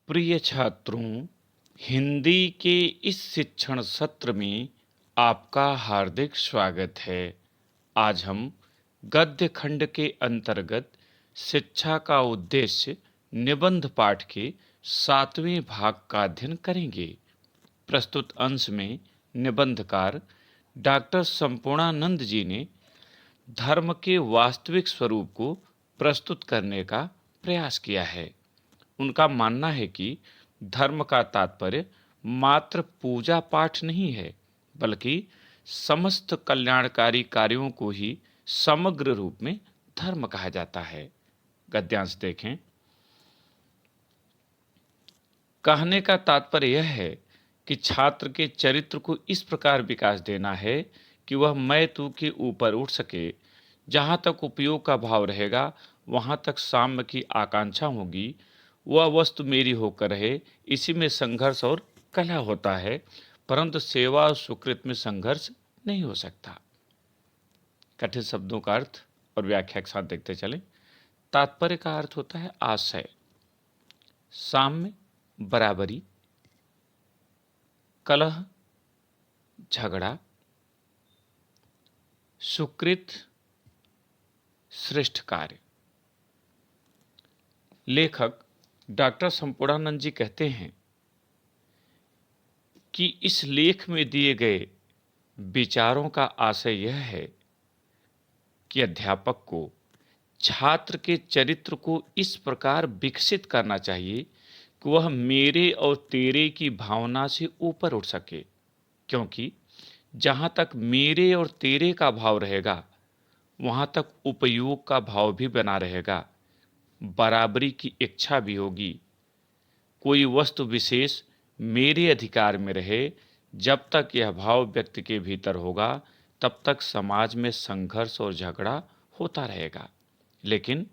प्रिय छात्रों, हिंदी के इस शिक्षण सत्र में आपका हार्दिक स्वागत है। आज हम गद्य खंड के अंतर्गत शिक्षा का उद्देश्य निबंध पाठ के 7वें भाग का अध्ययन करेंगे। प्रस्तुत अंश में निबंधकार डॉक्टर संपूर्णानंद जी ने धर्म के वास्तविक स्वरूप को प्रस्तुत करने का प्रयास किया है। उनका मानना है कि धर्म का तात्पर्य मात्र पूजा पाठ नहीं है, बल्कि समस्त कल्याणकारी कार्यों को ही समग्र रूप में धर्म कहा जाता है। गद्यांश देखें। कहने का तात्पर्य यह है कि छात्र के चरित्र को इस प्रकार विकास देना है कि वह मैं तू के ऊपर उठ सके। जहाँ तक उपयोग का भाव रहेगा, वहाँ तक साम्य की आकांक्षा होगी। वह वस्तु मेरी होकर रहे, इसी में संघर्ष और कलह होता है, परंतु सेवा और सुकृत में संघर्ष नहीं हो सकता। कठिन शब्दों का अर्थ और व्याख्या के साथ देखते चलें। तात्पर्य का अर्थ होता है आशय, साम्य बराबरी, कलह झगड़ा, सुकृत श्रेष्ठ कार्य। लेखक डॉक्टर संपूर्णानंद जी कहते हैं कि इस लेख में दिए गए विचारों का आशय यह है कि अध्यापक को छात्र के चरित्र को इस प्रकार विकसित करना चाहिए कि वह मेरे और तेरे की भावना से ऊपर उठ सके, क्योंकि जहाँ तक मेरे और तेरे का भाव रहेगा, वहाँ तक उपयोग का भाव भी बना रहेगा, बराबरी की इच्छा भी होगी। कोई वस्तु विशेष मेरे अधिकार में रहे, जब तक यह भाव व्यक्ति के भीतर होगा, तब तक समाज में संघर्ष और झगड़ा होता रहेगा। लेकिन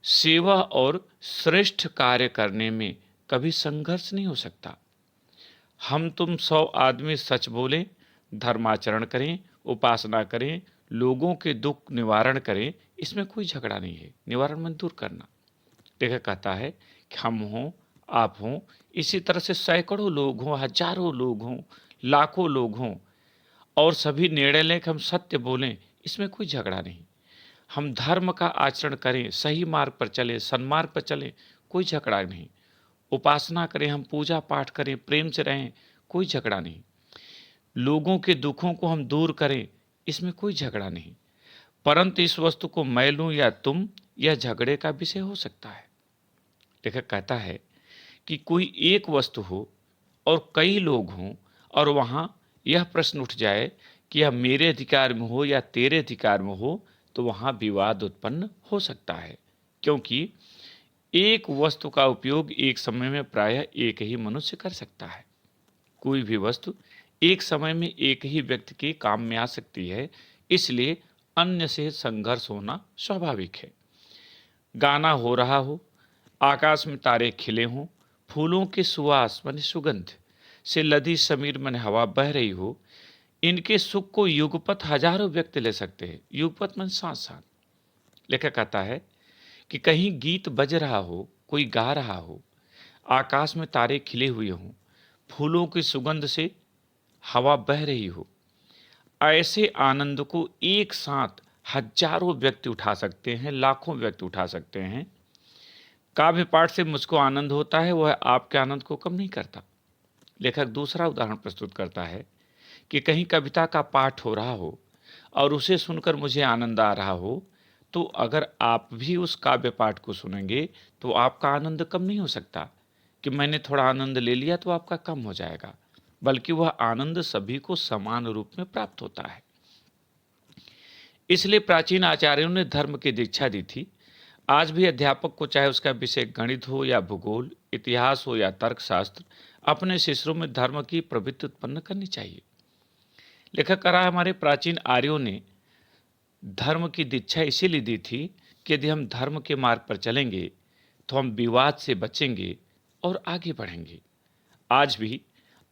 सेवा और श्रेष्ठ कार्य करने में कभी संघर्ष नहीं हो सकता। हम तुम 100 आदमी सच बोलें, धर्माचरण करें, उपासना करें, लोगों के दुख निवारण करें, इसमें कोई झगड़ा नहीं है। निवारण मन दूर करना। लेखक कहता है कि हम हों, आप हों, इसी तरह से सैकड़ों लोग हों, हजारों लोग हों, लाखों लोग हों, और सभी निर्णय लें कि हम सत्य बोलें, इसमें कोई झगड़ा नहीं। हम धर्म का आचरण करें, सही मार्ग पर चलें, सन्मार्ग पर चलें, कोई झगड़ा नहीं। उपासना करें, हम पूजा पाठ करें, प्रेम से रहें, कोई झगड़ा नहीं। लोगों के दुखों को हम दूर करें, इसमें कोई झगड़ा नहीं। परंतु इस वस्तु को मैं लूं या तुम, यह झगड़े का विषय हो सकता है। लेखक कहता है कि कोई एक वस्तु हो और कई लोग हों, और वहां यह प्रश्न उठ जाए कि यह मेरे अधिकार में हो या तेरे अधिकार में हो, तो वहां विवाद उत्पन्न हो सकता है, क्योंकि एक वस्तु का उपयोग एक समय में प्रायः एक ही मनुष्य कर सकता है। कोई भी वस्तु एक समय में एक ही व्यक्ति के काम में आ सकती है, इसलिए अन्य से संघर्ष होना स्वाभाविक है। गाना हो रहा हो, आकाश में तारे खिले हों, फूलों के सुवास माने सुगंध से लदी समीर मन हवा बह रही हो, इनके सुख को युगपत हजारों व्यक्ति ले सकते हैं। युगपत मन साथ साथ। लेखक कहता है कि कहीं गीत बज रहा हो, कोई गा रहा हो, आकाश में तारे खिले हुए हों, फूलों की सुगंध से हवा बह रही हो, ऐसे आनंद को एक साथ हजारों व्यक्ति उठा सकते हैं, लाखों व्यक्ति उठा सकते हैं। काव्य पाठ से मुझको आनंद होता है, वह आपके आनंद को कम नहीं करता। लेखक दूसरा उदाहरण प्रस्तुत करता है कि कहीं कविता का पाठ हो रहा हो और उसे सुनकर मुझे आनंद आ रहा हो, तो अगर आप भी उस काव्य पाठ को सुनेंगे तो आपका आनंद कम नहीं हो सकता कि मैंने थोड़ा आनंद ले लिया तो आपका कम हो जाएगा, बल्कि वह आनंद सभी को समान रूप में प्राप्त होता है। इसलिए प्राचीन आचार्यों ने धर्म की दीक्षा दी थी। आज भी अध्यापक को, चाहे उसका विषय गणित हो या भूगोल, इतिहास हो या तर्कशास्त्र, अपने शिष्यों में धर्म की प्रवृत्ति उत्पन्न करनी चाहिए। लेखक कह रहा है, हमारे प्राचीन आर्यों ने धर्म की दीक्षा इसीलिए दी थी कि यदि हम धर्म के मार्ग पर चलेंगे तो हम विवाद से बचेंगे और आगे बढ़ेंगे। आज भी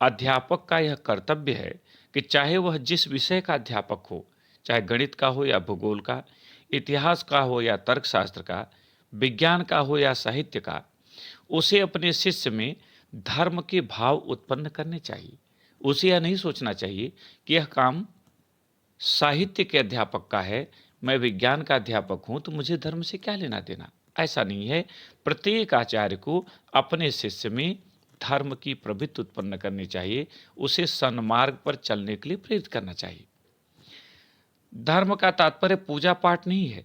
अध्यापक का यह कर्तव्य है कि चाहे वह जिस विषय का अध्यापक हो, चाहे गणित का हो या भूगोल का, इतिहास का हो या तर्कशास्त्र का, विज्ञान का हो या साहित्य का, उसे अपने शिष्य में धर्म के भाव उत्पन्न करने चाहिए। उसे यह नहीं सोचना चाहिए कि यह काम साहित्य के अध्यापक का है, मैं विज्ञान का अध्यापक हूं तो मुझे धर्म से क्या लेना देना। ऐसा नहीं है। प्रत्येक आचार्य को अपने शिष्य में धर्म की प्रवृत्ति उत्पन्न करनी चाहिए, उसे सन्मार्ग पर चलने के लिए प्रेरित करना चाहिए। धर्म का तात्पर्य पूजा पाठ नहीं है।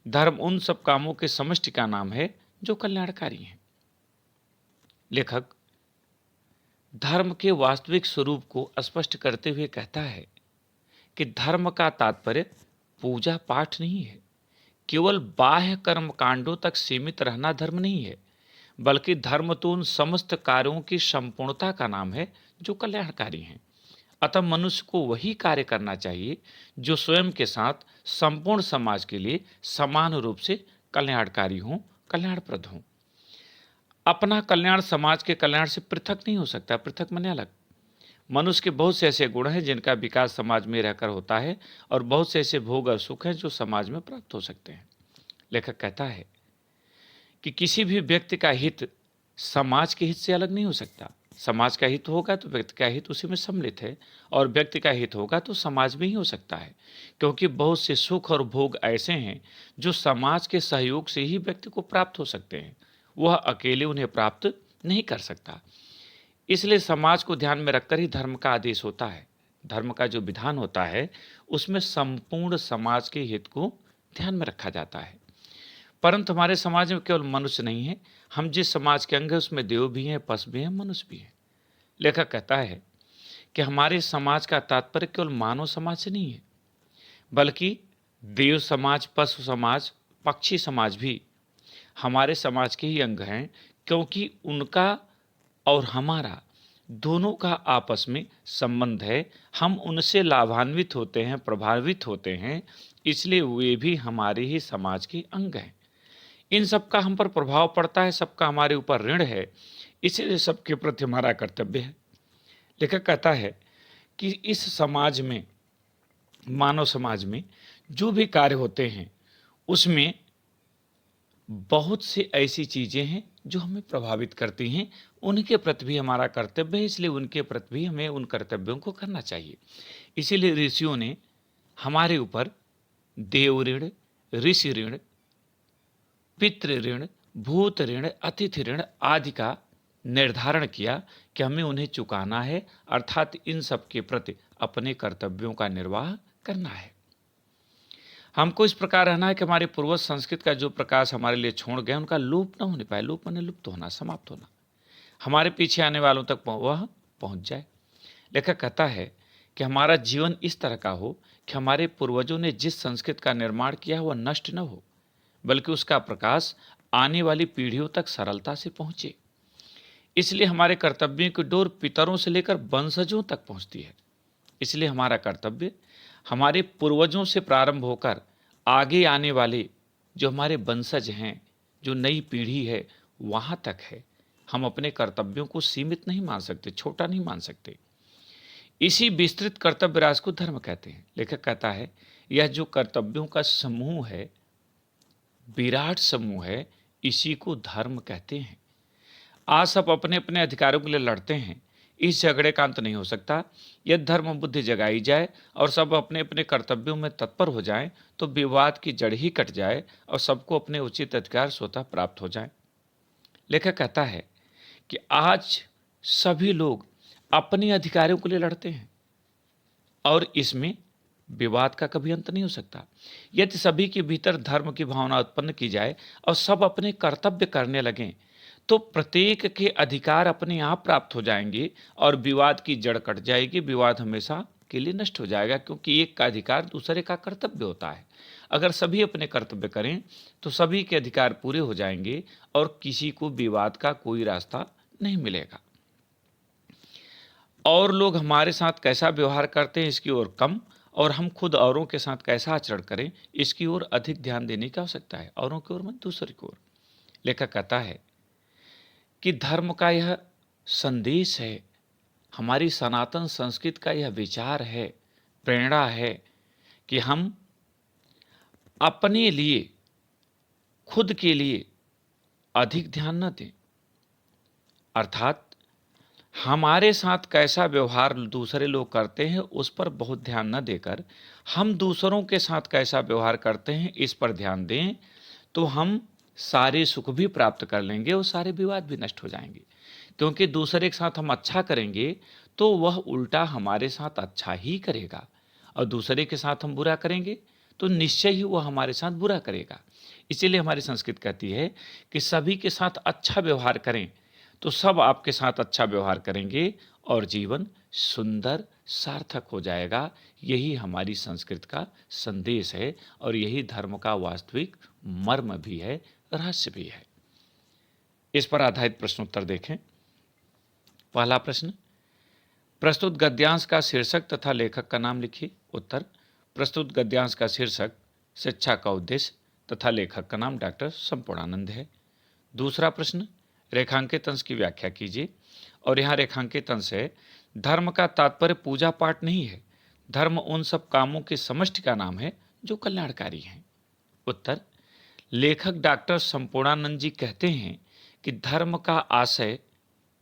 धर्म उन सब कामों के समष्टि का नाम है जो कल्याणकारी हैं। लेखक धर्म के वास्तविक स्वरूप को स्पष्ट करते हुए कहता है कि धर्म का तात्पर्य पूजा पाठ नहीं है। केवल बाह्य कर्म कांडों तक सीमित रहना धर्म नहीं है, बल्कि धर्म तो उन समस्त कार्यों की संपूर्णता का नाम है जो कल्याणकारी हैं। अतः मनुष्य को वही कार्य करना चाहिए जो स्वयं के साथ संपूर्ण समाज के लिए समान रूप से कल्याणकारी हों, कल्याणप्रद हों। अपना कल्याण समाज के कल्याण से पृथक नहीं हो सकता। पृथक माने अलग। मनुष्य के बहुत से ऐसे गुण हैं जिनका विकास समाज में रहकर होता है, और बहुत से ऐसे भोग और सुख हैं जो समाज में प्राप्त हो सकते हैं। लेखक कहता है कि किसी भी व्यक्ति का हित समाज के हित से अलग नहीं हो सकता। समाज का हित होगा तो व्यक्ति का हित उसी में सम्मिलित है, और व्यक्ति का हित होगा तो समाज में ही हो सकता है, क्योंकि बहुत से सुख और भोग ऐसे हैं जो समाज के सहयोग से ही व्यक्ति को प्राप्त हो सकते हैं। वह अकेले उन्हें प्राप्त नहीं कर सकता। इसलिए समाज को ध्यान में रखकर ही धर्म का आदेश होता है। धर्म का जो विधान होता है उसमें संपूर्ण समाज के हित को ध्यान में रखा जाता है। परंतु हमारे समाज में केवल मनुष्य नहीं है, हम जिस समाज के अंग हैं उसमें देव भी हैं, पशु भी हैं, मनुष्य भी हैं। लेखक कहता है कि हमारे समाज का तात्पर्य केवल मानव समाज से नहीं है, बल्कि देव समाज, पशु समाज, पक्षी समाज भी हमारे समाज के ही अंग हैं, क्योंकि उनका और हमारा दोनों का आपस में संबंध है। हम उनसे लाभान्वित होते हैं, प्रभावित होते हैं, इसलिए वे भी हमारे ही समाज के अंग हैं। इन सबका हम पर प्रभाव पड़ता है, सबका हमारे ऊपर ऋण है, इसलिए सबके प्रति हमारा कर्तव्य है। लेखक कहता है कि इस समाज में, मानव समाज में जो भी कार्य होते हैं उसमें बहुत सी ऐसी चीजें हैं जो हमें प्रभावित करती हैं, उनके प्रति भी हमारा कर्तव्य है, इसलिए उनके प्रति भी हमें उन कर्तव्यों को करना चाहिए। इसीलिए ऋषियों ने हमारे ऊपर देव ऋण, ऋषि ऋण, पितृ ऋण, भूत ऋण, अतिथि ऋण आदि का निर्धारण किया कि हमें उन्हें चुकाना है, अर्थात इन सब के प्रति अपने कर्तव्यों का निर्वाह करना है। हमको इस प्रकार रहना है कि हमारे पूर्वज संस्कृत का जो प्रकाश हमारे लिए छोड़ गए उनका लोप न होने पाए। लोप माने लुप्त होना, समाप्त होना, हमारे पीछे आने वालों तक वह पहुंच जाए। लेखक कहता है कि हमारा जीवन इस तरह का हो कि हमारे पूर्वजों ने जिस संस्कृत का निर्माण किया वह नष्ट न हो, बल्कि उसका प्रकाश आने वाली पीढ़ियों तक सरलता से पहुंचे। इसलिए हमारे कर्तव्यों की डोर पितरों से लेकर वंशजों तक पहुंचती है। इसलिए हमारा कर्तव्य हमारे पूर्वजों से प्रारंभ होकर आगे आने वाले जो हमारे वंशज हैं, जो नई पीढ़ी है, वहां तक है। हम अपने कर्तव्यों को सीमित नहीं मान सकते, छोटा नहीं मान सकते। इसी विस्तृत कर्तव्य राज को धर्म कहते हैं। लेखक कहता है यह जो कर्तव्यों का समूह है, विराट समूह है, इसी को धर्म कहते हैं। आज सब अपने अपने अधिकारों के लिए लड़ते हैं, इस झगड़े का अंत नहीं हो सकता। यदि धर्म बुद्धि जगाई जाए और सब अपने अपने कर्तव्यों में तत्पर हो जाएं, तो विवाद की जड़ ही कट जाए और सबको अपने उचित अधिकार स्वतः प्राप्त हो जाए। लेखक कहता है कि आज सभी लोग अपने अधिकारों के लिए लड़ते हैं और इसमें विवाद का कभी अंत नहीं हो सकता। यदि सभी के भीतर धर्म की भावना उत्पन्न की जाए और सब अपने कर्तव्य करने लगें, तो प्रत्येक के अधिकार अपने आप प्राप्त हो जाएंगे और विवाद की जड़ कट जाएगी। विवाद हमेशा के लिए नष्ट हो जाएगा, क्योंकि एक का अधिकार दूसरे का कर्तव्य होता है। अगर सभी अपने कर्तव्य करें तो सभी के अधिकार पूरे हो जाएंगे और किसी को विवाद का कोई रास्ता नहीं मिलेगा। और लोग हमारे साथ कैसा व्यवहार करते हैं इसकी ओर कम, और हम खुद औरों के साथ कैसा आचरण करें इसकी ओर अधिक ध्यान देने की आवश्यकता है। औरों की ओर मत, दूसरे की ओर। लेखक कहता है कि धर्म का यह संदेश है, हमारी सनातन संस्कृति का यह विचार है, प्रेरणा है कि हम अपने लिए, खुद के लिए अधिक ध्यान न दें, अर्थात हमारे साथ कैसा व्यवहार दूसरे लोग करते हैं उस पर बहुत ध्यान न देकर हम दूसरों के साथ कैसा व्यवहार करते हैं इस पर ध्यान दें, तो हम सारे सुख भी प्राप्त कर लेंगे और सारे विवाद भी नष्ट हो जाएंगे। क्योंकि दूसरे के साथ हम अच्छा करेंगे तो वह उल्टा हमारे साथ अच्छा ही करेगा, और दूसरे के साथ हम बुरा करेंगे तो निश्चय ही वह हमारे साथ बुरा करेगा। इसीलिए हमारी संस्कृति कहती है कि सभी के साथ अच्छा व्यवहार करें, तो सब आपके साथ अच्छा व्यवहार करेंगे और जीवन सुंदर सार्थक हो जाएगा। यही हमारी संस्कृति का संदेश है और यही धर्म का वास्तविक मर्म भी है, रहस्य भी है। इस पर आधारित प्रश्नोत्तर देखें। पहला प्रश्न, प्रस्तुत गद्यांश का शीर्षक तथा लेखक का नाम लिखिए। उत्तर, प्रस्तुत गद्यांश का शीर्षक शिक्षा का उद्देश्य तथा लेखक का नाम डॉक्टर संपूर्णानंद है। दूसरा प्रश्न, रेखांकित अंश की व्याख्या कीजिए। और यहाँ रेखांकित अंश है, धर्म का तात्पर्य पूजा पाठ नहीं है, धर्म उन सब कामों के समष्टि का नाम है जो कल्याणकारी हैं। उत्तर, लेखक डॉक्टर संपूर्णानंद जी कहते हैं कि धर्म का आशय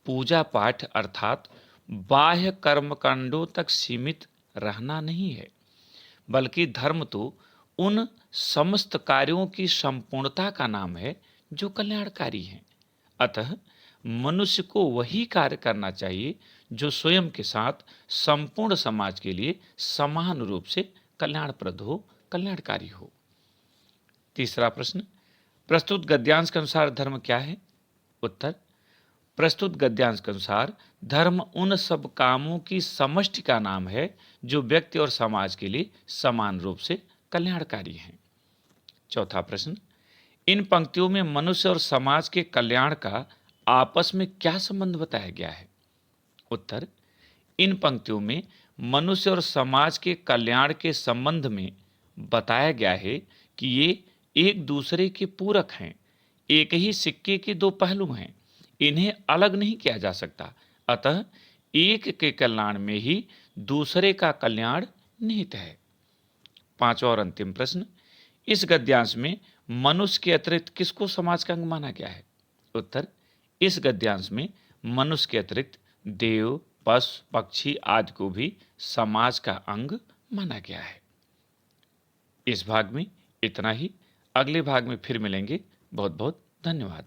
पूजा पाठ अर्थात बाह्य कर्मकांडों तक सीमित रहना नहीं है, बल्कि धर्म तो उन समस्त कार्यों की संपूर्णता का नाम है जो कल्याणकारी हैं। अतः मनुष्य को वही कार्य करना चाहिए जो स्वयं के साथ संपूर्ण समाज के लिए समान रूप से कल्याणप्रद हो, कल्याणकारी हो। तीसरा प्रश्न, प्रस्तुत गद्यांश के अनुसार धर्म क्या है? उत्तर, प्रस्तुत गद्यांश के अनुसार धर्म उन सब कामों की समष्टि का नाम है जो व्यक्ति और समाज के लिए समान रूप से कल्याणकारी हैं। चौथा प्रश्न, इन पंक्तियों में मनुष्य और समाज के कल्याण का आपस में क्या संबंध बताया गया है? उत्तर, इन पंक्तियों में मनुष्य और समाज के कल्याण के संबंध में बताया गया है कि ये एक दूसरे के पूरक हैं, एक ही सिक्के के दो पहलू हैं, इन्हें अलग नहीं किया जा सकता। अतः एक के कल्याण में ही दूसरे का कल्याण निहित है। पांचवा और अंतिम प्रश्न, इस गद्यांश में मनुष्य के अतिरिक्त किसको समाज का अंग माना गया है? उत्तर, इस गद्यांश में मनुष्य के अतिरिक्त देव, पशु, पक्षी आदि को भी समाज का अंग माना गया है। इस भाग में इतना ही। अगले भाग में फिर मिलेंगे। बहुत बहुत धन्यवाद।